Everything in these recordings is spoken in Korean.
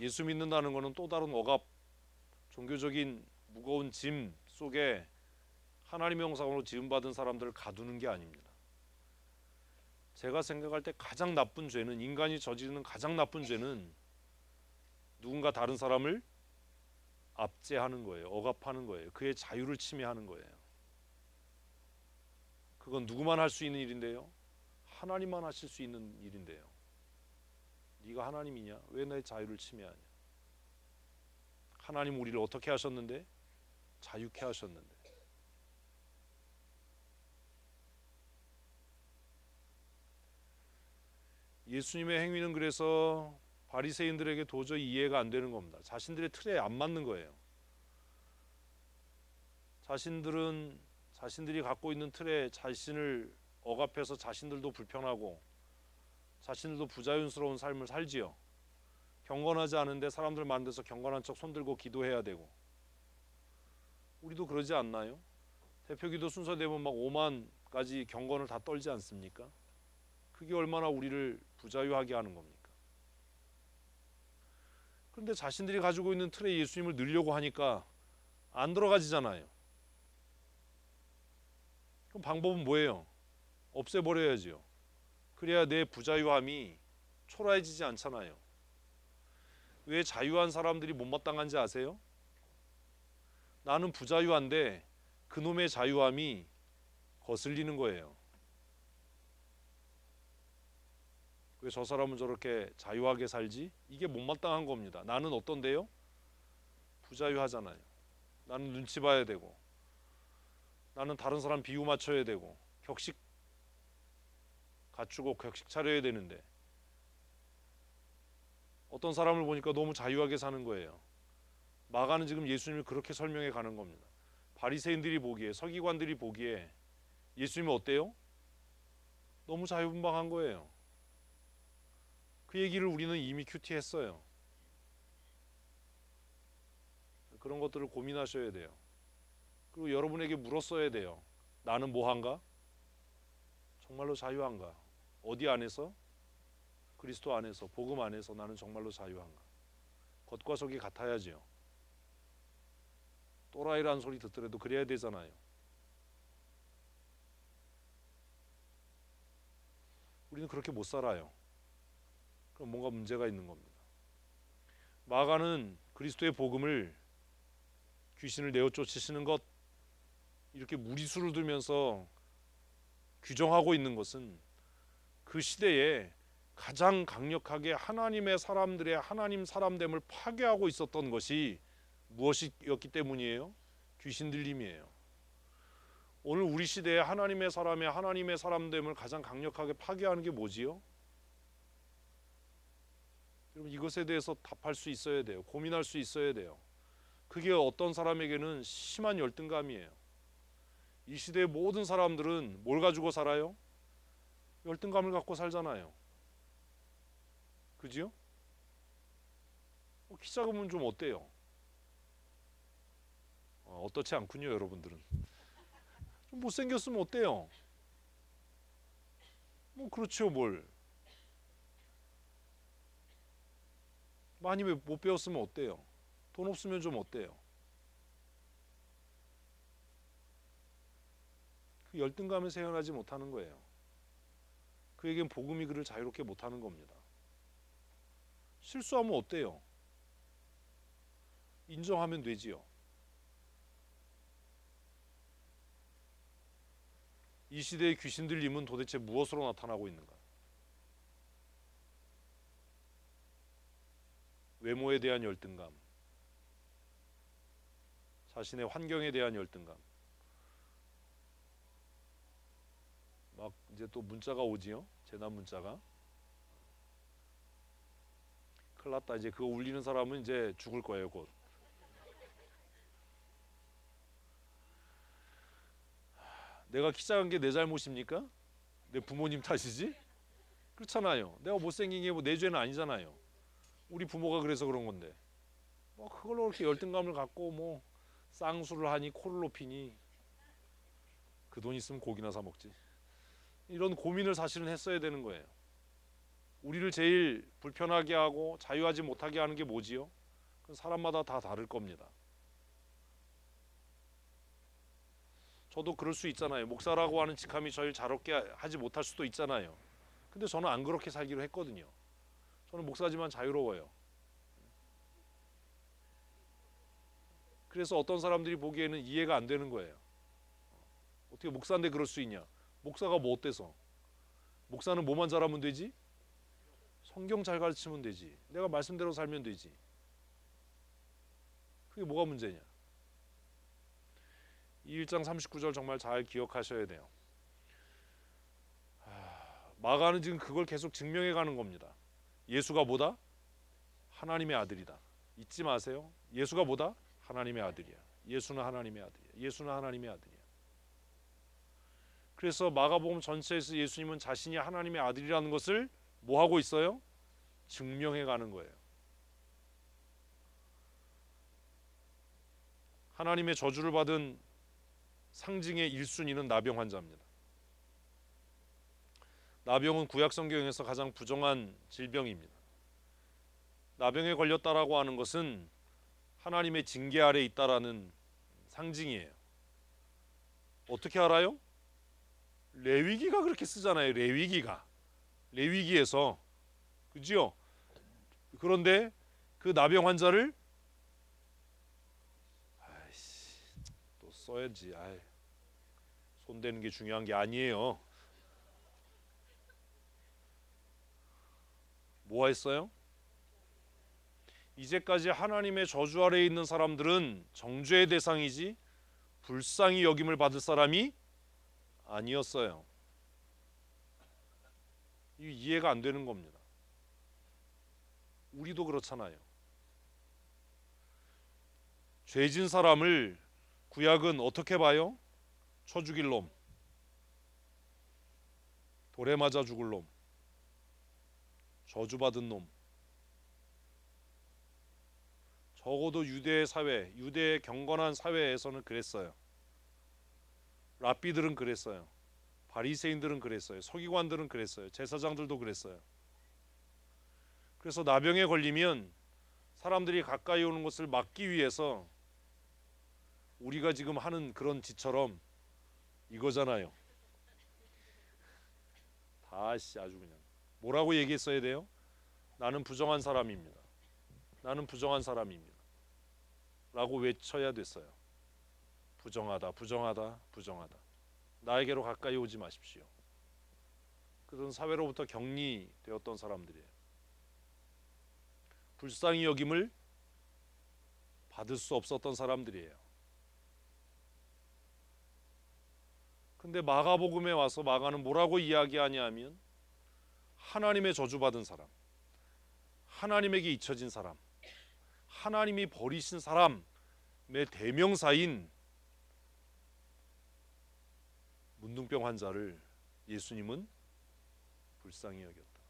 예수 믿는다는 것은 또 다른 억압, 종교적인 무거운 짐 속에 하나님의 형상으로 지음받은 사람들을 가두는 게 아닙니다. 제가 생각할 때 가장 나쁜 죄는, 인간이 저지르는 가장 나쁜 죄는 누군가 다른 사람을 압제하는 거예요. 억압하는 거예요. 그의 자유를 침해하는 거예요. 그건 누구만 할 수 있는 일인데요, 하나님만 하실 수 있는 일인데요. 네가 하나님이냐? 왜 내 자유를 침해하냐? 하나님 우리를 어떻게 하셨는데? 자유케 하셨는데. 예수님의 행위는 그래서 바리새인들에게 도저히 이해가 안 되는 겁니다. 자신들의 틀에 안 맞는 거예요. 자신들은 자신들이 갖고 있는 틀에 자신을 억압해서 자신들도 불편하고 자신들도 부자연스러운 삶을 살지요. 경건하지 않은데 사람들 많은 데서 경건한 척 손들고 기도해야 되고. 우리도 그러지 않나요? 대표기도 순서 되면 막 5만까지 경건을 다 떨지 않습니까? 그게 얼마나 우리를 부자유하게 하는 겁니까? 그런데 자신들이 가지고 있는 틀에 예수님을 넣으려고 하니까 안 들어가지잖아요. 그럼 방법은 뭐예요? 없애버려야지요. 그래야 내 부자유함이 초라해지지 않잖아요. 왜 자유한 사람들이 못마땅한지 아세요? 나는 부자유한데 그놈의 자유함이 거슬리는 거예요. 왜 저 사람은 저렇게 자유하게 살지? 이게 못마땅한 겁니다. 나는 어떤데요? 부자유하잖아요. 나는 눈치 봐야 되고, 나는 다른 사람 비유 맞춰야 되고, 격식 갖추고 격식 차려야 되는데 어떤 사람을 보니까 너무 자유하게 사는 거예요. 마가는 지금 예수님을 그렇게 설명해 가는 겁니다. 바리새인들이 보기에, 서기관들이 보기에 예수님은 어때요? 너무 자유분방한 거예요. 그 얘기를 우리는 이미 큐티했어요. 그런 것들을 고민하셔야 돼요. 그리고 여러분에게 물었어야 돼요. 나는 뭐한가? 정말로 자유한가? 어디 안에서? 그리스도 안에서, 복음 안에서 나는 정말로 자유한가? 겉과 속이 같아야지요. 또라이라는 소리 듣더라도 그래야 되잖아요. 우리는 그렇게 못 살아요. 그럼 뭔가 문제가 있는 겁니다. 마가는 그리스도의 복음을 귀신을 내어 쫓으시는 것, 이렇게 무리수를 두면서 규정하고 있는 것은 그 시대에 가장 강력하게 하나님의 사람들의 하나님 사람됨을 파괴하고 있었던 것이 무엇이었기 때문이에요? 귀신 들림이에요. 오늘 우리 시대에 하나님의 사람의 하나님의 사람됨을 가장 강력하게 파괴하는 게 뭐지요? 여러분, 이것에 대해서 답할 수 있어야 돼요. 고민할 수 있어야 돼요. 그게 어떤 사람에게는 심한 열등감이에요. 이 시대의 모든 사람들은 뭘 가지고 살아요? 열등감을 갖고 살잖아요. 그지요? 키 작으면 좀 어때요? 어떻지 않군요, 여러분들은. 좀 못생겼으면 어때요? 뭐 그렇죠, 뭘. 많이 못 배웠으면 어때요? 돈 없으면 좀 어때요? 그 열등감에 세연하지 못하는 거예요. 그에겐 복음이 그를 자유롭게 못하는 겁니다. 실수하면 어때요? 인정하면 되지요. 이 시대의 귀신 들림은 도대체 무엇으로 나타나고 있는가? 외모에 대한 열등감, 자신의 환경에 대한 열등감. 막 이제 또 문자가 오지요. 재난 문자가. 큰일 났다. 이제 그거 울리는 사람은 이제 죽을 거예요, 곧. 내가 키 작은 게 내 잘못입니까? 내 부모님 탓이지? 그렇잖아요. 내가 못생긴 게 뭐 내 죄는 아니잖아요. 우리 부모가 그래서 그런 건데. 뭐 그걸로 그렇게 열등감을 갖고 뭐 쌍수를 하니 코를 높이니 그 돈 있으면 고기나 사 먹지. 이런 고민을 사실은 했어야 되는 거예요. 우리를 제일 불편하게 하고 자유하지 못하게 하는 게 뭐지요? 그건 사람마다 다 다를 겁니다. 저도 그럴 수 있잖아요. 목사라고 하는 직함이 저를 자롭게 하지 못할 수도 있잖아요. 근데 저는 안 그렇게 살기로 했거든요. 저는 목사지만 자유로워요. 그래서 어떤 사람들이 보기에는 이해가 안 되는 거예요. 어떻게 목사인데 그럴 수 있냐? 목사가 뭐 어때서? 목사는 뭐만 잘하면 되지? 성경 잘 가르치면 되지. 내가 말씀대로 살면 되지. 그게 뭐가 문제냐? 이 1장 39절 정말 잘 기억하셔야 돼요. 마가는 지금 그걸 계속 증명해 가는 겁니다. 예수가 뭐다? 하나님의 아들이다. 잊지 마세요. 예수가 뭐다? 하나님의 아들이야. 예수는 하나님의 아들이야. 예수는 하나님의 아들이야. 그래서 마가복음 전체에서 예수님은 자신이 하나님의 아들이라는 것을 뭐 하고 있어요? 증명해 가는 거예요. 하나님의 저주를 받은 상징의 1순위는 나병 환자입니다. 나병은 구약 성경에서 가장 부정한 질병입니다. 나병에 걸렸다라고 하는 것은 하나님의 징계 아래 있다라는 상징이에요. 어떻게 알아요? 레위기가 그렇게 쓰잖아요. 레위기에서 그지요? 그런데 그 나병 환자를 또 써야지. 손 대는 게 중요한 게 아니에요. 뭐 했어요? 이제까지 하나님의 저주 아래에 있는 사람들은 정죄의 대상이지 불쌍히 여김을 받을 사람이 아니었어요. 이해가 안 되는 겁니다. 우리도 그렇잖아요. 죄진 사람을 구약은 어떻게 봐요? 쳐 죽일 놈, 돌에 맞아 죽을 놈, 저주받은 놈. 적어도 유대 사회, 유대의 경건한 사회에서는 그랬어요. 랍비들은 그랬어요. 바리새인들은 그랬어요. 서기관들은 그랬어요. 제사장들도 그랬어요. 그래서 나병에 걸리면 사람들이 가까이 오는 것을 막기 위해서 우리가 지금 하는 그런 짓처럼 이거잖아요. 다시 아주 그냥 뭐라고 얘기했어야 돼요? 나는 부정한 사람입니다. 나는 부정한 사람입니다. 라고 외쳐야 됐어요. 부정하다, 부정하다, 부정하다. 나에게로 가까이 오지 마십시오. 그런 사회로부터 격리되었던 사람들이에요. 불쌍히 여김을 받을 수 없었던 사람들이에요. 근데 마가복음에 와서 마가는 뭐라고 이야기하냐 하면 하나님의 저주받은 사람, 하나님에게 잊혀진 사람, 하나님이 버리신 사람의 대명사인 문둥병 환자를 예수님은 불쌍히 여겼다.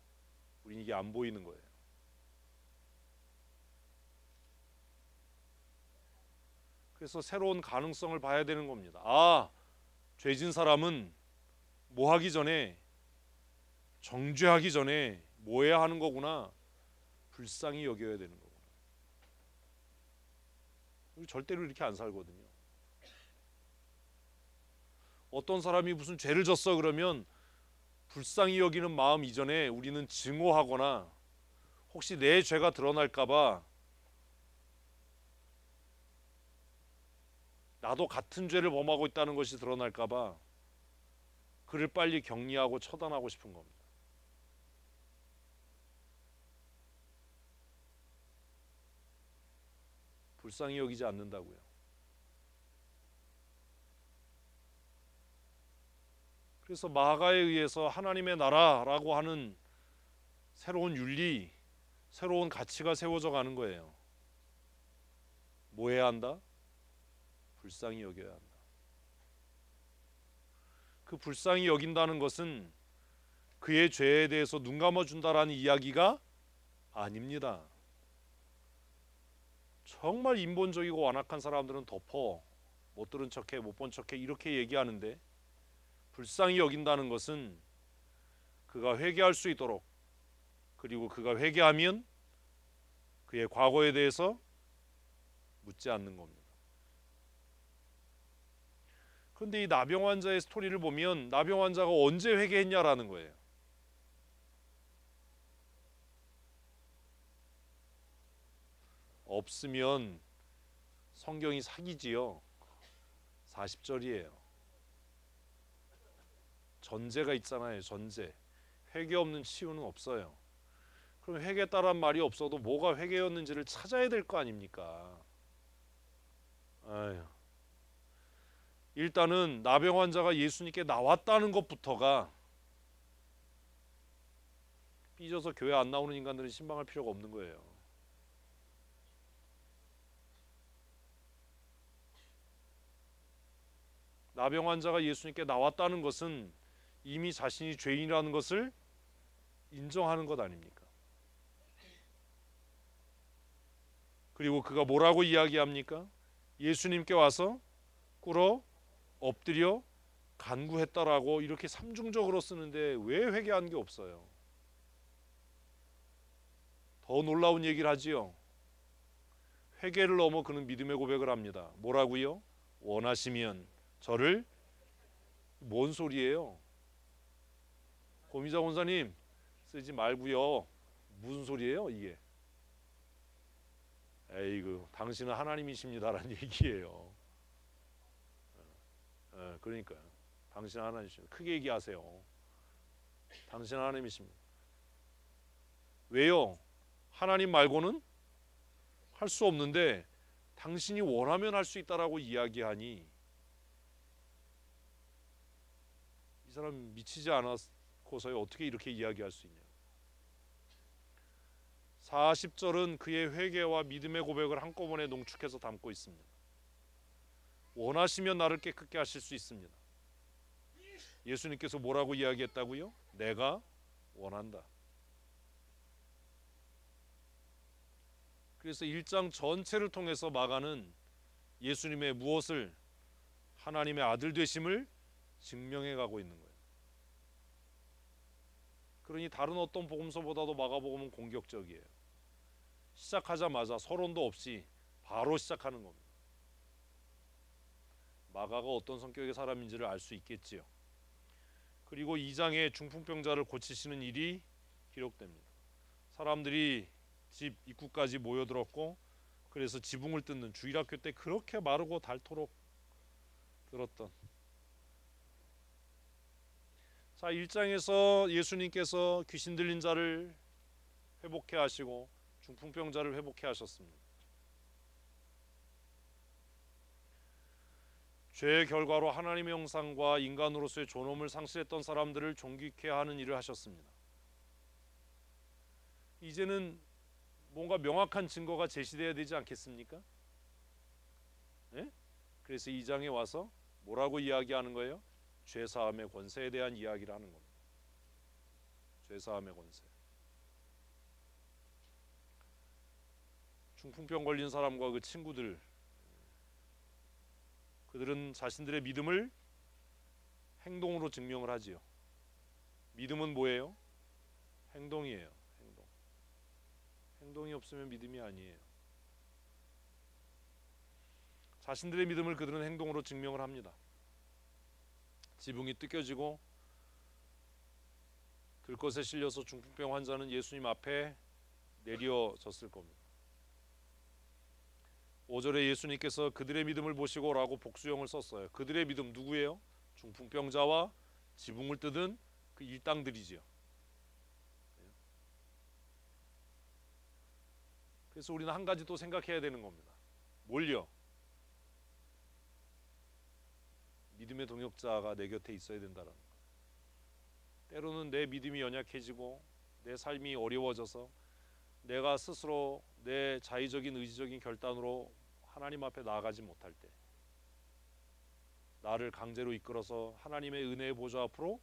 우린 이게 안 보이는 거예요. 그래서 새로운 가능성을 봐야 되는 겁니다. 죄진 사람은 뭐 하기 전에, 정죄하기 전에 뭐 해야 하는 거구나. 불쌍히 여겨야 되는 거구나. 우리 절대로 이렇게 안 살거든요. 어떤 사람이 무슨 죄를 졌어 그러면 불쌍히 여기는 마음 이전에 우리는 증오하거나 혹시 내 죄가 드러날까 봐 나도 같은 죄를 범하고 있다는 것이 드러날까 봐 그를 빨리 격리하고 처단하고 싶은 겁니다. 불쌍히 여기지 않는다고요. 그래서 마가에 의해서 하나님의 나라라고 하는 새로운 윤리, 새로운 가치가 세워져 가는 거예요. 뭐 해야 한다? 불쌍히 여겨야 한다. 그 불쌍히 여긴다는 것은 그의 죄에 대해서 눈 감아준다라는 이야기가 아닙니다. 정말 인본적이고 완악한 사람들은 덮어, 못 들은 척해, 못 본 척해 이렇게 얘기하는데 불쌍히 여긴다는 것은 그가 회개할 수 있도록 그리고 그가 회개하면 그의 과거에 대해서 묻지 않는 겁니다. 그런데 이 나병 환자의 스토리를 보면 나병 환자가 언제 회개했냐라는 거예요. 없으면 성경이 사기지요. 40절이에요. 전제가 있잖아요. 전제. 회개 없는 치유는 없어요. 그럼 회개했다란 말이 없어도 뭐가 회개였는지를 찾아야 될 거 아닙니까? 아유. 일단은 나병 환자가 예수님께 나왔다는 것부터가, 삐져서 교회 안 나오는 인간들은 신방할 필요가 없는 거예요. 나병 환자가 예수님께 나왔다는 것은 이미 자신이 죄인이라는 것을 인정하는 것 아닙니까? 그리고 그가 뭐라고 이야기합니까? 예수님께 와서 꿇어 엎드려 간구했다라고 이렇게 삼중적으로 쓰는데 왜 회개한 게 없어요? 더 놀라운 얘기를 하지요. 회개를 넘어 그는 믿음의 고백을 합니다. 뭐라고요? 원하시면 저를. 뭔 소리예요? 고미자 권사님 쓰지 말고요. 무슨 소리예요 이게? 에이그 당신은 하나님이십니다라는 얘기예요. 그러니까 당신은 하나님이십니다. 크게 얘기하세요. 당신은 하나님이십니다. 왜요? 하나님 말고는 할 수 없는데 당신이 원하면 할 수 있다라고 이야기하니 이 사람 미치지 않았고서야 어떻게 이렇게 이야기할 수 있냐. 40절은 그의 회개와 믿음의 고백을 한꺼번에 농축해서 담고 있습니다. 원하시면 나를 깨끗게 하실 수 있습니다. 예수님께서 뭐라고 이야기했다고요? 내가 원한다. 그래서 1장 전체를 통해서 마가는 예수님의 무엇을, 하나님의 아들 되심을 증명해 가고 있는 거예요. 그러니 다른 어떤 복음서보다도 마가복음은 공격적이에요. 시작하자마자 서론도 없이 바로 시작하는 겁니다. 마가가 어떤 성격의 사람인지를 알 수 있겠지요. 그리고 2장에 중풍병자를 고치시는 일이 기록됩니다. 사람들이 집 입구까지 모여들었고, 그래서 지붕을 뜯는, 주일학교 때 그렇게 마르고 닳도록 들었던. 자, 1장에서 예수님께서 귀신 들린 자를 회복해 하시고 중풍병자를 회복해 하셨습니다. 죄의 결과로 하나님의 형상과 인간으로서의 존엄을 상실했던 사람들을 존귀케 하는 일을 하셨습니다. 이제는 뭔가 명확한 증거가 제시되어야 되지 않겠습니까? 네? 그래서 2장에 와서 뭐라고 이야기하는 거예요? 죄사함의 권세에 대한 이야기를 하는 겁니다. 죄사함의 권세. 중풍병 걸린 사람과 그 친구들, 그들은 자신들의 믿음을 행동으로 증명을 하지요. 믿음은 뭐예요? 행동이에요. 행동. 행동이 없으면 믿음이 아니에요. 자신들의 믿음을 그들은 행동으로 증명을 합니다. 지붕이 뜯겨지고 들것에 실려서 중풍병 환자는 예수님 앞에 내려졌을 겁니다. 5절에 예수님께서 그들의 믿음을 보시고라고 복수형을 썼어요. 그들의 믿음 누구예요? 중풍병자와 지붕을 뜯은 그 일당들이지요. 그래서 우리는 한 가지 또 생각해야 되는 겁니다. 뭘요? 믿음의 동역자가 내 곁에 있어야 된다는 거. 때로는 내 믿음이 연약해지고 내 삶이 어려워져서 내가 스스로 내 자의적인 의지적인 결단으로 하나님 앞에 나아가지 못할 때, 나를 강제로 이끌어서 하나님의 은혜의 보좌 앞으로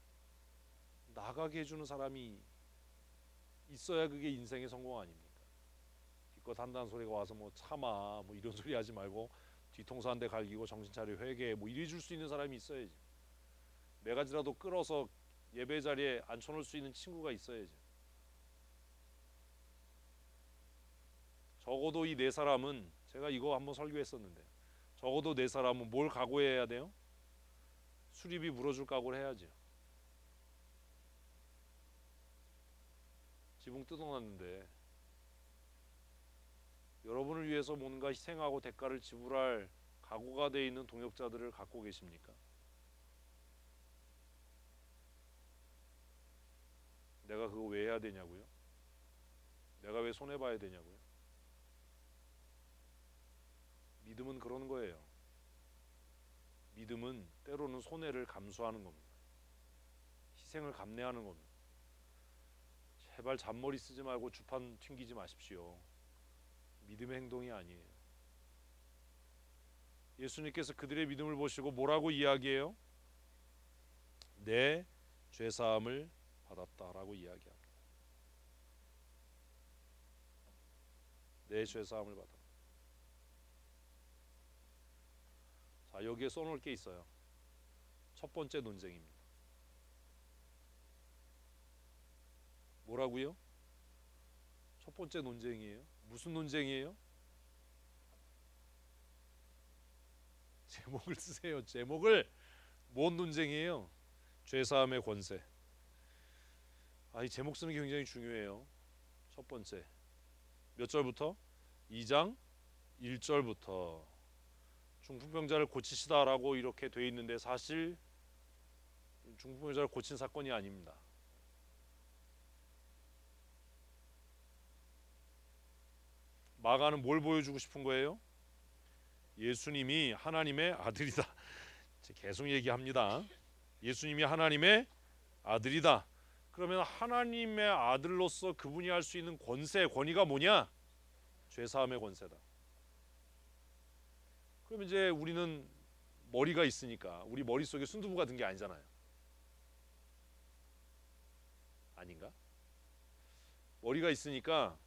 나가게 해주는 사람이 있어야 그게 인생의 성공 아닙니까? 기껏 한다는 소리가 와서 뭐 참아 뭐 이런 소리 하지 말고 뒤통수 한 대 갈기고 정신 차려 회개해 뭐 이래 줄 수 있는 사람이 있어야지. 매가지라도 끌어서 예배 자리에 앉혀놓을 수 있는 친구가 있어야지. 적어도 이 네 사람은, 제가 이거 한번 설교했었는데, 적어도 네 사람은 뭘 각오해야 돼요? 수리비 물어줄 각오를 해야죠. 지붕 뜯어놨는데 여러분을 위해서 뭔가 희생하고 대가를 지불할 각오가 돼 있는 동역자들을 갖고 계십니까? 내가 그거 왜 해야 되냐고요? 내가 왜 손해봐야 되냐고요? 믿음은 그런 거예요. 믿음은 때로는 손해를 감수하는 겁니다. 희생을 감내하는 겁니다. 제발 잔머리 쓰지 말고 주판 튕기지 마십시오. 믿음의 행동이 아니에요. 예수님께서 그들의 믿음을 보시고 뭐라고 이야기해요? 내 죄사함을 받았다라고 이야기합니다. 내 죄사함을 받았다. 자, 여기에 써놓을 게 있어요. 첫 번째 논쟁입니다. 뭐라고요? 첫 번째 논쟁이에요. 무슨 논쟁이에요? 제목을 쓰세요. 제목을. 뭔 논쟁이에요? 죄사함의 권세. 이 제목 쓰는 게 굉장히 중요해요. 첫 번째. 몇 절부터? 2장 1절부터. 중풍병자를 고치시다라고 이렇게 돼 있는데 사실 중풍병자를 고친 사건이 아닙니다. 마가는 뭘 보여주고 싶은 거예요? 예수님이 하나님의 아들이다. 계속 얘기합니다. 예수님이 하나님의 아들이다. 그러면 하나님의 아들로서 그분이 할 수 있는 권세, 권위가 뭐냐? 죄사함의 권세다. 그럼 이제 우리는 머리가 있으니까 우리 머릿속에 순두부가 든 게 아니잖아요. 아닌가? 머리가 있으니까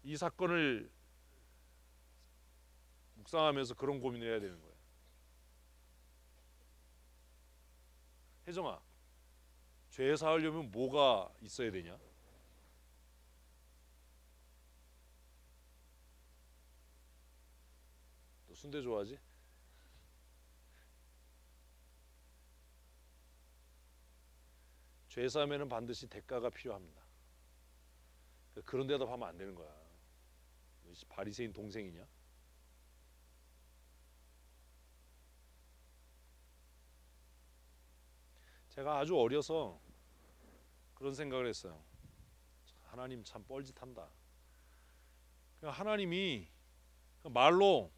이 사건을 묵상하면서 그런 고민을 해야 되는 거예요. 혜정아, 죄 사하려면 뭐가 있어야 되냐? 너 순대 좋아하지? 죄 사하면은 반드시 대가가 필요합니다. 그런 데다 하면 안 되는 거야. 바리새인 동생이냐? 제가 아주 어려서 그런 생각을 했어요. 하나님 참 뻘짓한다. 하나님이 말로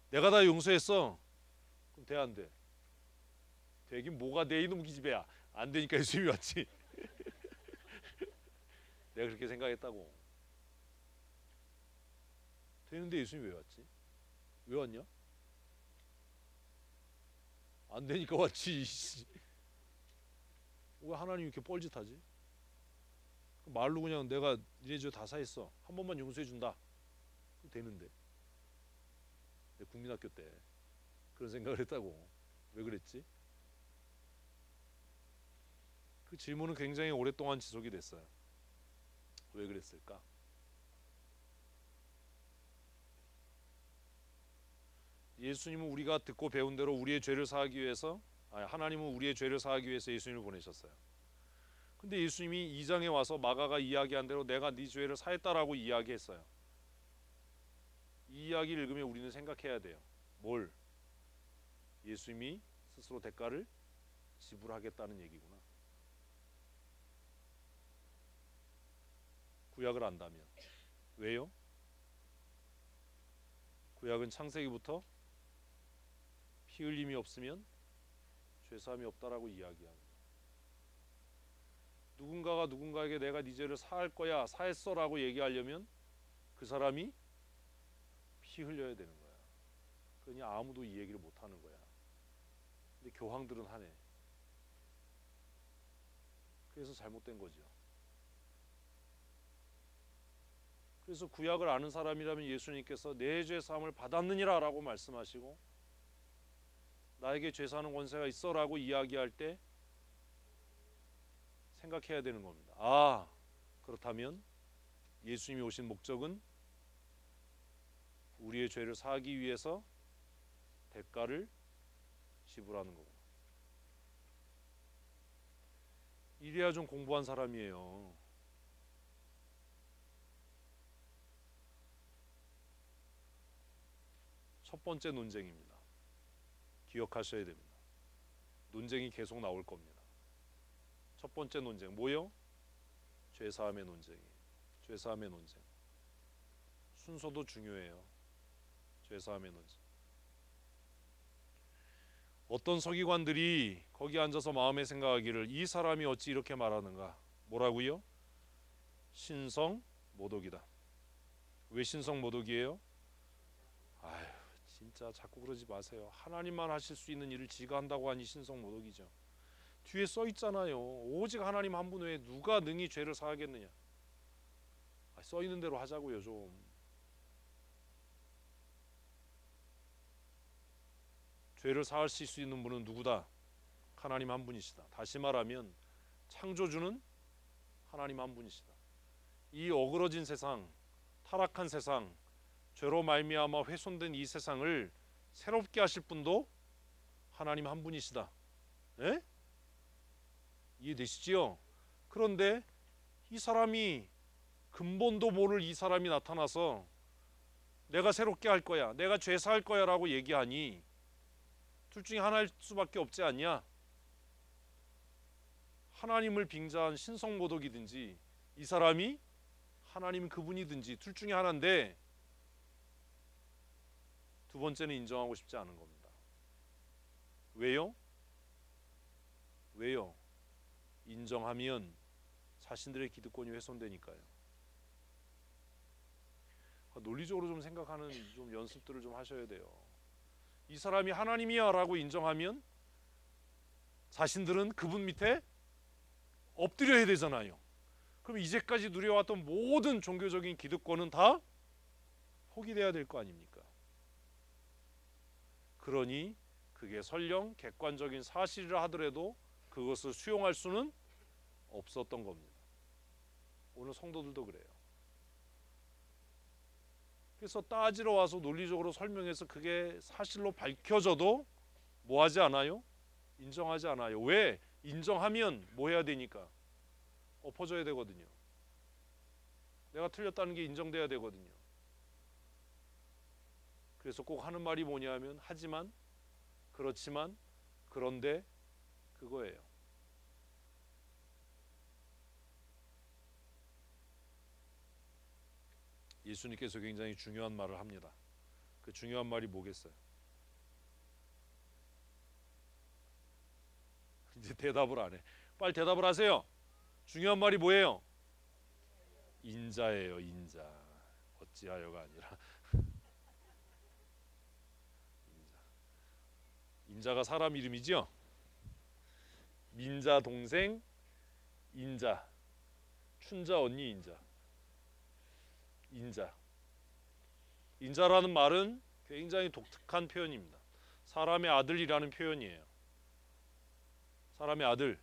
내가 다 용서했어. 그럼 돼 안 돼? 되긴 뭐가 돼 이놈 기집애야. 안 되니까 예수님이 왔지. 내가 그렇게 생각했다고. 되는데 예수님이 왜 왔지? 왜 왔냐? 안 되니까 왔지. 왜 하나님 이렇게 뻘짓하지? 말로 그냥 내가 니네 죄 다 사했어. 한 번만 용서해 준다. 되는데. 내 국민학교 때 그런 생각을 했다고. 왜 그랬지? 그 질문은 굉장히 오랫동안 지속이 됐어요. 왜 그랬을까? 예수님은 우리가 듣고 배운 대로 우리의 죄를 사하기 위해서, 하나님은 우리의 죄를 사하기 위해서 예수님을 보내셨어요. 근데 예수님이 2장에 와서 마가가 이야기한 대로 내가 네 죄를 사했다라고 이야기했어요. 이 이야기를 읽으면 우리는 생각해야 돼요. 뭘? 예수님이 스스로 대가를 지불하겠다는 얘기구나. 구약을 안다면. 왜요? 구약은 창세기부터 피 흘림이 없으면 죄사함이 없다라고 이야기합니다. 누군가가 누군가에게 내가 네 죄를 사할 거야, 사했어라고 얘기하려면 그 사람이 피 흘려야 되는 거야. 그러니 아무도 이 얘기를 못 하는 거야. 근데 교황들은 하네. 그래서 잘못된 거죠. 그래서 구약을 아는 사람이라면 예수님께서 내 죄 사함을 받았느니라라고 말씀하시고 나에게 죄 사는 권세가 있어라고 이야기할 때 생각해야 되는 겁니다. 그렇다면 예수님이 오신 목적은 우리의 죄를 사하기 위해서 대가를 지불하는 거구나. 이래야 좀 공부한 사람이에요. 첫 번째 논쟁입니다. 기억하셔야 됩니다. 논쟁이 계속 나올 겁니다. 첫 번째 논쟁 뭐요? 죄사함의 논쟁이에요. 죄사함의 논쟁. 순서도 중요해요. 죄사함의 논쟁. 어떤 서기관들이 거기 앉아서 마음에 생각하기를 이 사람이 어찌 이렇게 말하는가? 뭐라고요? 신성모독이다. 왜 신성모독이에요? 아휴, 진짜 자꾸 그러지 마세요. 하나님만 하실 수 있는 일을 지가 한다고 하니 신성모독이죠. 뒤에 써 있잖아요. 오직 하나님 한 분 외에 누가 능히 죄를 사하겠느냐. 써 있는 대로 하자고요 좀. 죄를 사하실 수 있는 분은 누구다? 하나님 한 분이시다. 다시 말하면 창조주는 하나님 한 분이시다. 이 어그러진 세상, 타락한 세상, 죄로 말미암아 훼손된 이 세상을 새롭게 하실 분도 하나님 한 분이시다. 에? 이해되시지요? 그런데 이 사람이 근본도 모를 이 사람이 나타나서 내가 새롭게 할 거야, 내가 죄 사할 거야 라고 얘기하니 둘 중에 하나일 수밖에 없지 않냐? 하나님을 빙자한 신성모독이든지 이 사람이 하나님 그분이든지 둘 중에 하나인데 두 번째는 인정하고 싶지 않은 겁니다. 왜요? 왜요? 인정하면 자신들의 기득권이 훼손되니까요. 논리적으로 좀 생각하는 좀 연습들을 좀 하셔야 돼요. 이 사람이 하나님이야 라고 인정하면 자신들은 그분 밑에 엎드려야 되잖아요. 그럼 이제까지 누려왔던 모든 종교적인 기득권은 다 포기돼야 될 거 아닙니까? 그러니 그게 설령 객관적인 사실이라 하더라도 그것을 수용할 수는 없었던 겁니다. 오늘 성도들도 그래요. 그래서 따지러 와서 논리적으로 설명해서 그게 사실로 밝혀져도 뭐 하지 않아요? 인정하지 않아요. 왜? 인정하면 뭐 해야 되니까? 엎어져야 되거든요. 내가 틀렸다는 게 인정돼야 되거든요. 그래서 꼭 하는 말이 뭐냐면 하지만, 그렇지만, 그런데 그거예요. 예수님께서 굉장히 중요한 말을 합니다. 그 중요한 말이 뭐겠어요? 이제 대답을 안 해. 빨리 대답을 하세요. 중요한 말이 뭐예요? 인자예요. 인자. 어찌하여가 아니라 인자. 인자가 사람 이름이죠? 민자 동생 인자, 춘자 언니 인자. 인자. 인자라는 말은 굉장히 독특한 표현입니다. 사람의 아들이라는 표현이에요. 사람의 아들.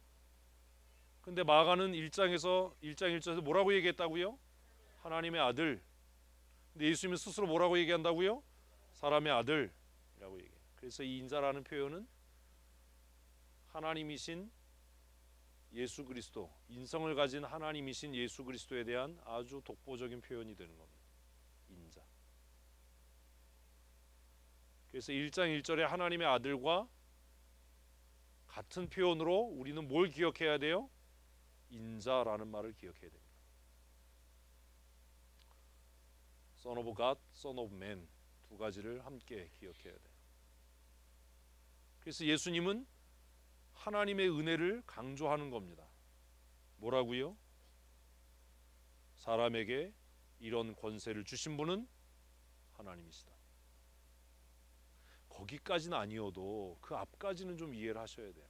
근데 마가는 1장 1절에서 뭐라고 얘기했다고요? 하나님의 아들. 근데 예수님은 스스로 뭐라고 얘기한다고요? 사람의 아들이라고 얘기해요. 그래서 이 인자라는 표현은 하나님이신 예수 그리스도, 인성을 가진 하나님이신 예수 그리스도에 대한 아주 독보적인 표현이 되는 겁니다. 인자. 그래서 1장 1절에 하나님의 아들과 같은 표현으로 우리는 뭘 기억해야 돼요? 인자라는 말을 기억해야 됩니다. Son of God, Son of Man 두 가지를 함께 기억해야 돼요. 그래서 예수님은 하나님의 은혜를 강조하는 겁니다. 뭐라고요? 사람에게 이런 권세를 주신 분은 하나님이시다. 거기까지는 아니어도 그 앞까지는 좀 이해를 하셔야 돼요.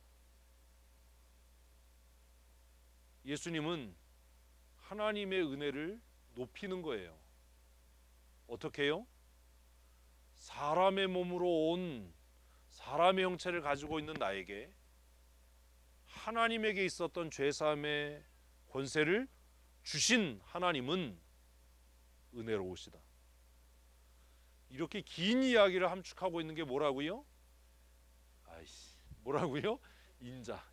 예수님은 하나님의 은혜를 높이는 거예요. 어떻게 해요? 사람의 몸으로 온 사람의 형체를 가지고 있는 나에게 하나님에게 있었던 죄사함의 권세를 주신 하나님은 은혜로우시다. 이렇게 긴 이야기를 함축하고 있는 게 뭐라고요? 아이씨, 뭐라고요? 인자.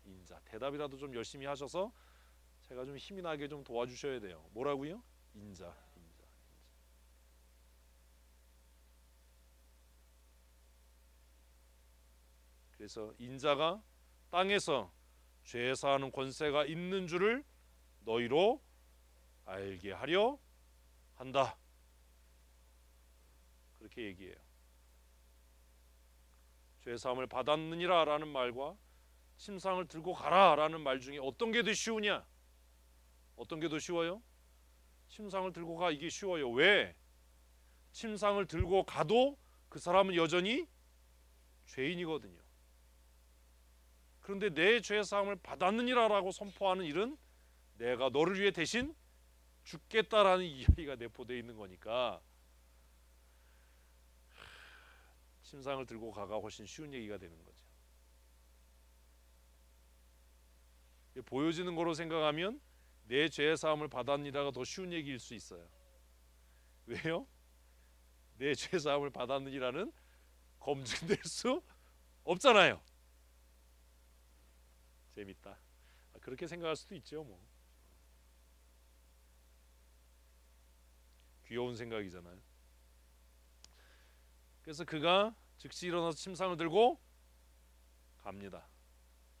대답이라도 좀 열심히 하셔서 제가 좀 힘이 나게 좀 도와주셔야 돼요. 뭐라고요? 인자. 그래서 인자가 땅에서 죄 사하는 권세가 있는 줄을 너희로 알게 하려 한다. 그렇게 얘기해요. 죄 사함을 받았느니라 라는 말과 침상을 들고 가라 라는 말 중에 어떤 게 더 쉬우냐? 어떤 게 더 쉬워요? 침상을 들고 가, 이게 쉬워요. 왜? 침상을 들고 가도 그 사람은 여전히 죄인이거든요. 그런데 내 죄 사함을 받았느니라 라고 선포하는 일은 내가 너를 위해 대신 죽겠다라는 이야기가 내포되어 있는 거니까 침상을 들고 가가 훨씬 쉬운 얘기가 되는 거죠. 보여지는 거로 생각하면 내 죄 사함을 받았느니라가 더 쉬운 얘기일 수 있어요. 왜요? 내 죄 사함을 받았느니라는 검증될 수 없잖아요. 재밌다. 그렇게 생각할 수도 있죠. 뭐 귀여운 생각이잖아요. 그래서 그가 즉시 일어나서 침상을 들고 갑니다.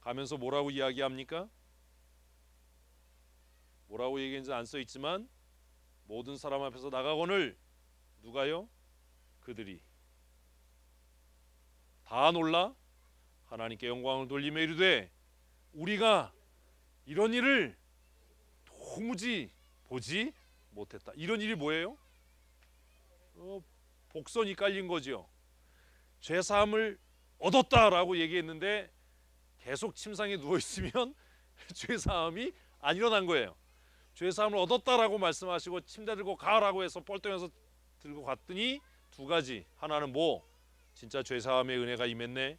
가면서 뭐라고 이야기합니까? 뭐라고 얘기했는지 안 써있지만 모든 사람 앞에서 나가거늘 누가요? 그들이 다 놀라 하나님께 영광을 돌리며 이르되 우리가 이런 일을 도무지 보지 못했다. 이런 일이 뭐예요? 복선이 깔린 거지요. 죄사함을 얻었다라고 얘기했는데 계속 침상에 누워있으면 죄사함이 안 일어난 거예요. 죄사함을 얻었다라고 말씀하시고 침대 들고 가라고 해서 뻘떡여서 들고 갔더니 두 가지. 하나는 뭐? 진짜 죄사함의 은혜가 임했네.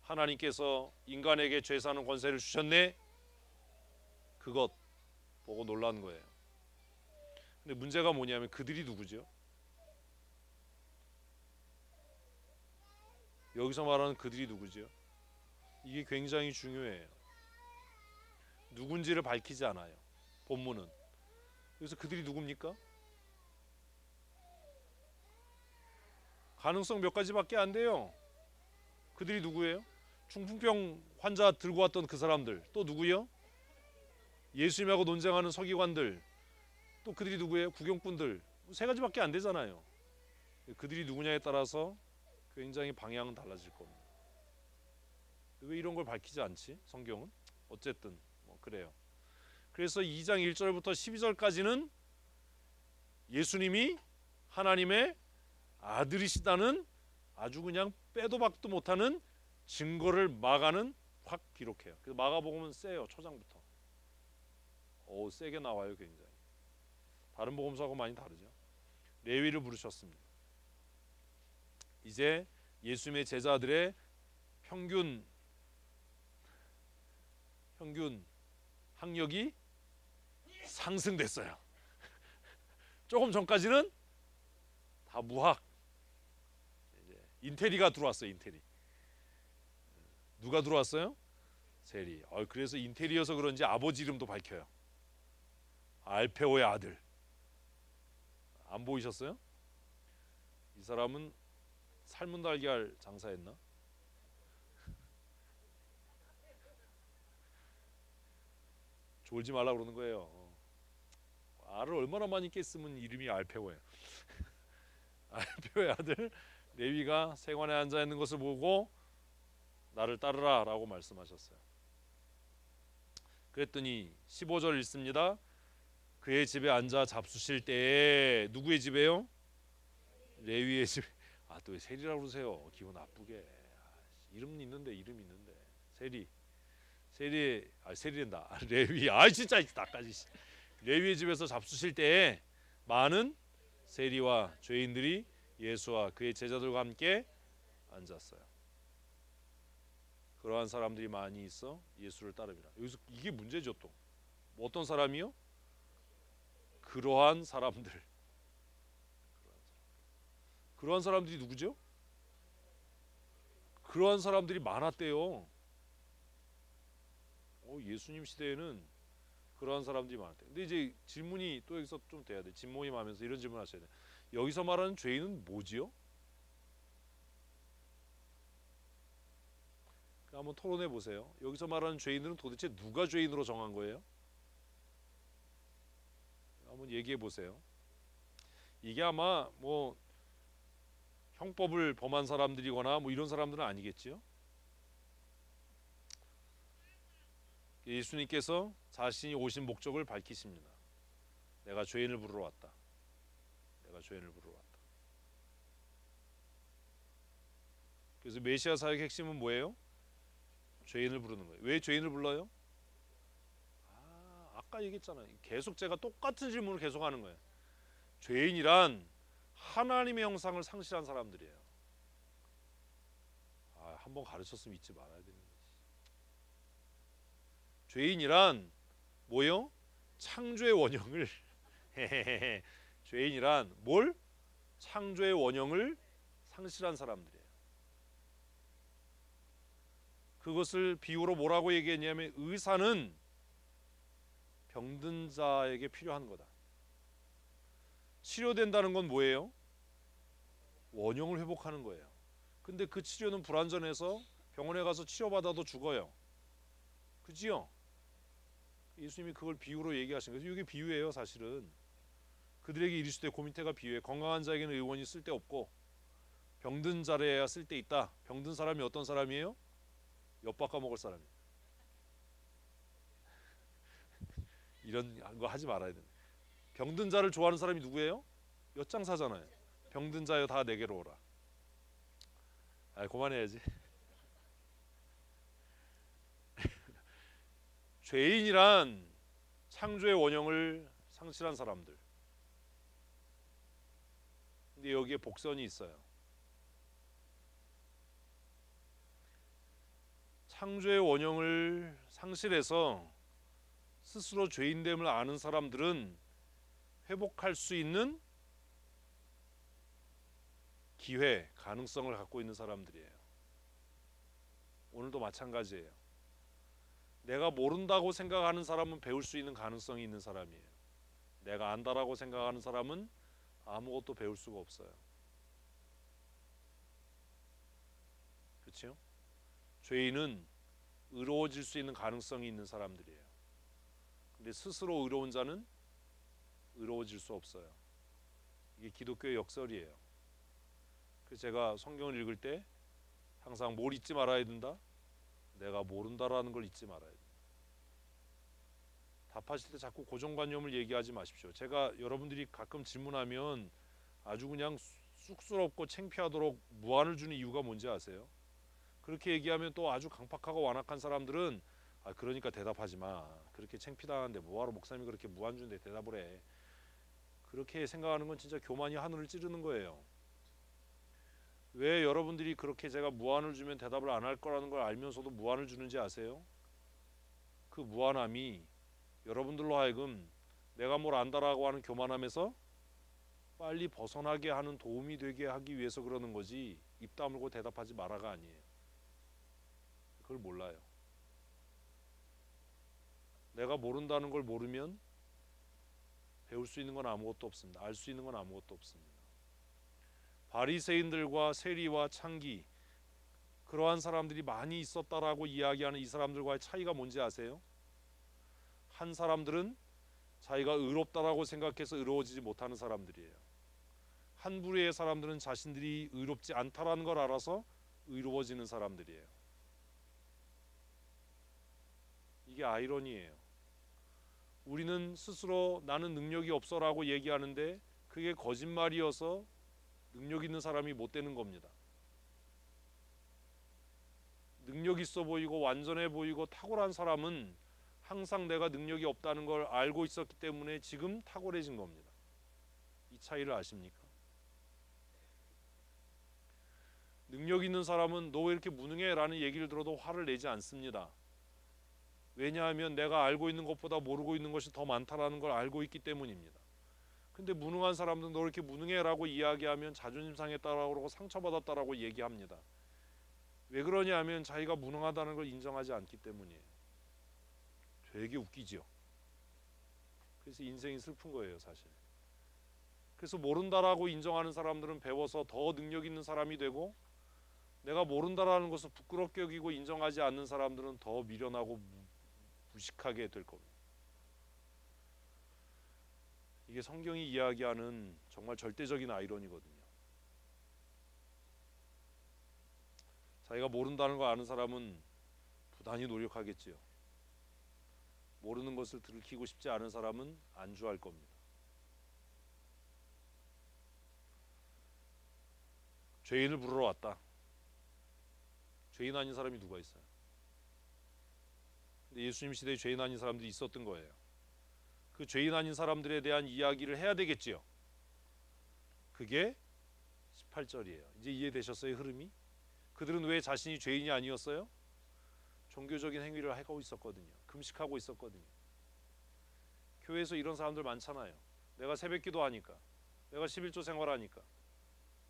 하나님께서 인간에게 죄사하는 권세를 주셨네. 그것 보고 놀란 거예요. 근데 문제가 뭐냐면 그들이 누구죠? 여기서 말하는 그들이 누구죠? 이게 굉장히 중요해요. 누군지를 밝히지 않아요. 본문은. 그래서 그들이 누굽니까? 가능성 몇 가지밖에 안 돼요. 그들이 누구예요? 중풍병 환자 들고 왔던 그 사람들. 또 누구요? 예수님하고 논쟁하는 서기관들. 또 그들이 누구예요? 구경꾼들. 세 가지밖에 안 되잖아요. 그들이 누구냐에 따라서 굉장히 방향은 달라질 겁니다. 왜 이런 걸 밝히지 않지? 성경은? 어쨌든 뭐 그래요. 그래서 2장 1절부터 12절까지는 예수님이 하나님의 아들이시다는 아주 그냥 빼도 박도 못하는 증거를 마가는 확 기록해요. 그래서 마가복음은 세요. 초장부터. 세게 나와요. 굉장히. 다른 복음서하고 많이 다르죠. 레위를 부르셨습니다. 이제 예수님의 제자들의 평균 학력이 상승됐어요. 조금 전까지는 다 무학. 이제 인테리가 들어왔어요. 인테리. 누가 들어왔어요? 세리. 그래서 인테리여서 그런지 아버지 이름도 밝혀요. 알페오의 아들. 안 보이셨어요? 이 사람은 삶은 달걀 장사했나? 졸지 말라 그러는 거예요. 알을 얼마나 많이 깼으면 이름이 알페오예요. 알페오의 아들 레위가 세관에 앉아 있는 것을 보고 나를 따르라 라고 말씀하셨어요. 그랬더니 15절 읽습니다. 그의 집에 앉아 잡수실 때에 누구의 집에요? 레위의 집. 또 왜 세리라고 그러세요? 기분 나쁘게. 이름 있는데 세리된다. 레위. 진짜 나까지. 레위의 집에서 잡수실 때에 많은 세리와 죄인들이 예수와 그의 제자들과 함께 앉았어요. 그러한 사람들이 많이 있어 예수를 따릅니다. 여기서 이게 문제죠. 또 어떤 사람이요? 그러한 사람들. 그러한 사람들이 누구죠? 그러한 사람들이 많았대요. 예수님 시대에는 그러한 사람들이 많았대요. 근데 이제 질문이 또 여기서 좀 돼야 돼. 집모임하면서 이런 질문 하셔야 돼. 여기서 말하는 죄인은 뭐지요? 한번 토론해 보세요. 여기서 말하는 죄인들은 도대체 누가 죄인으로 정한 거예요? 한번 얘기해 보세요. 이게 아마 뭐 형법을 범한 사람들이거나 뭐 이런 사람들은 아니겠지요? 예수님께서 자신이 오신 목적을 밝히십니다. 내가 죄인을 부르러 왔다. 내가 죄인을 부르러 왔다. 그래서 메시아 사역의 핵심은 뭐예요? 죄인을 부르는 거예요. 왜 죄인을 불러요? 아까 얘기했잖아요. 계속 제가 똑같은 질문을 계속 하는 거예요. 죄인이란 하나님의 형상을 상실한 사람들이에요. 한번 가르쳤으면 잊지 말아야 되는 거지. 죄인이란 뭐요? 창조의 원형을 죄인이란 뭘? 창조의 원형을 상실한 사람들이에요. 그것을 비유로 뭐라고 얘기했냐면 의사는 병든 자에게 필요한 거다. 치료된다는 건 뭐예요? 원형을 회복하는 거예요. 근데 그 치료는 불완전해서 병원에 가서 치료받아도 죽어요. 그지요? 예수님이 그걸 비유로 얘기하신 거예요. 이게 비유예요, 사실은. 그들에게 이르시되 고민태가 비유해 건강한 자에게는 의원이 쓸데없고 병든 자에야 쓸데있다. 병든 사람이 어떤 사람이에요? 엿바꿔 먹을 사람이에요. 이런 거 하지 말아야 돼. 병든 자를 좋아하는 사람이 누구예요? 엿장사잖아요. 병든 자여 다 내게로 오라. 그만해야지. 죄인이란 창조의 원형을 상실한 사람들. 근데 여기에 복선이 있어요. 창조의 원형을 상실해서 스스로 죄인됨을 아는 사람들은 회복할 수 있는 기회, 가능성을 갖고 있는 사람들이에요. 오늘도 마찬가지예요. 내가 모른다고 생각하는 사람은 배울 수 있는 가능성이 있는 사람이에요. 내가 안다라고 생각하는 사람은 아무것도 배울 수가 없어요. 그렇죠? 죄인은 의로워질 수 있는 가능성이 있는 사람들이에요. 근데 스스로 의로운 자는 의로워질 수 없어요. 이게 기독교의 역설이에요. 그래서 제가 성경을 읽을 때 항상 뭘 잊지 말아야 된다? 내가 모른다라는 걸 잊지 말아야 된다. 답하실 때 자꾸 고정관념을 얘기하지 마십시오. 제가 여러분들이 가끔 질문하면 아주 그냥 쑥스럽고 창피하도록 무안을 주는 이유가 뭔지 아세요? 그렇게 얘기하면 또 아주 강팍하고 완악한 사람들은 그러니까 대답하지 마. 그렇게 창피당하는데 뭐하러 목사님이 그렇게 무안 주는데 대답을 해. 그렇게 생각하는 건 진짜 교만이 하늘을 찌르는 거예요. 왜 여러분들이 그렇게 제가 무안을 주면 대답을 안 할 거라는 걸 알면서도 무안을 주는지 아세요? 그 무안함이 여러분들로 하여금 내가 뭘 안다라고 하는 교만함에서 빨리 벗어나게 하는 도움이 되게 하기 위해서 그러는 거지, 입 다물고 대답하지 마라가 아니에요. 그걸 몰라요. 내가 모른다는 걸 모르면 배울 수 있는 건 아무것도 없습니다. 알 수 있는 건 아무것도 없습니다. 바리새인들과 세리와 창기, 그러한 사람들이 많이 있었다라고 이야기하는 이 사람들과의 차이가 뭔지 아세요? 한 사람들은 자기가 의롭다라고 생각해서 의로워지지 못하는 사람들이에요. 한 부류의 사람들은 자신들이 의롭지 않다라는 걸 알아서 의로워지는 사람들이에요. 이게 아이러니예요. 우리는 스스로 나는 능력이 없어라고 얘기하는데 그게 거짓말이어서 능력 있는 사람이 못 되는 겁니다. 능력 있어 보이고 완전해 보이고 탁월한 사람은 항상 내가 능력이 없다는 걸 알고 있었기 때문에 지금 탁월해진 겁니다. 이 차이를 아십니까? 능력 있는 사람은 너 왜 이렇게 무능해? 라는 얘기를 들어도 화를 내지 않습니다. 왜냐하면 내가 알고 있는 것보다 모르고 있는 것이 더 많다라는 걸 알고 있기 때문입니다. 근데 무능한 사람들은 너 이렇게 무능해라고 이야기하면 자존심 상했다라고 그러고 상처받았다라고 얘기합니다. 왜 그러냐면 자기가 무능하다는 걸 인정하지 않기 때문이에요. 되게 웃기죠. 그래서 인생이 슬픈 거예요, 사실. 그래서 모른다라고 인정하는 사람들은 배워서 더 능력 있는 사람이 되고, 내가 모른다라는 것을 부끄럽게 여기고 인정하지 않는 사람들은 더 미련하고 무식하게 될 겁니다. 이게 성경이 이야기하는 정말 절대적인 아이러니거든요. 자기가 모른다는 걸 아는 사람은 부단히 노력하겠지요. 모르는 것을 들키고 싶지 않은 사람은 안주할 겁니다. 죄인을 부르러 왔다. 죄인 아닌 사람이 누가 있어요? 근데 예수님 시대에 죄인 아닌 사람들이 있었던 거예요. 그 죄인 아닌 사람들에 대한 이야기를 해야 되겠지요. 그게 18절이에요. 이제 이해되셨어요, 흐름이? 그들은 왜 자신이 죄인이 아니었어요? 종교적인 행위를 하고 있었거든요. 금식하고 있었거든요. 교회에서 이런 사람들 많잖아요. 내가 새벽기도 하니까, 내가 11조 생활하니까,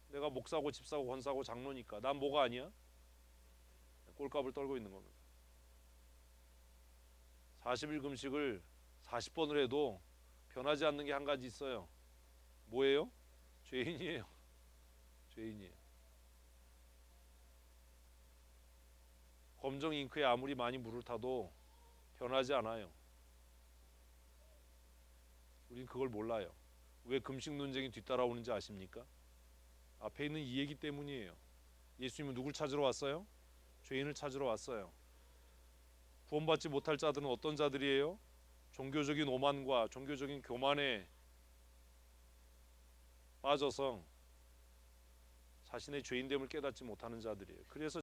내가 목사고 집사고 권사고 장로니까 난 뭐가 아니야? 꼴값을 떨고 있는 겁니다. 40일 금식을 40번을 해도 변하지 않는 게 한 가지 있어요. 뭐예요? 죄인이에요. 죄인이에요. 검정 잉크에 아무리 많이 물을 타도 변하지 않아요. 우린 그걸 몰라요. 왜 금식 논쟁이 뒤따라오는지 아십니까? 앞에 있는 이 얘기 때문이에요. 예수님은 누굴 찾으러 왔어요? 죄인을 찾으러 왔어요. 구원받지 못할 자들은 어떤 자들이에요? 종교적인 오만과 종교적인 교만에 빠져서 자신의 죄인됨을 깨닫지 못하는 자들이에요. 그래서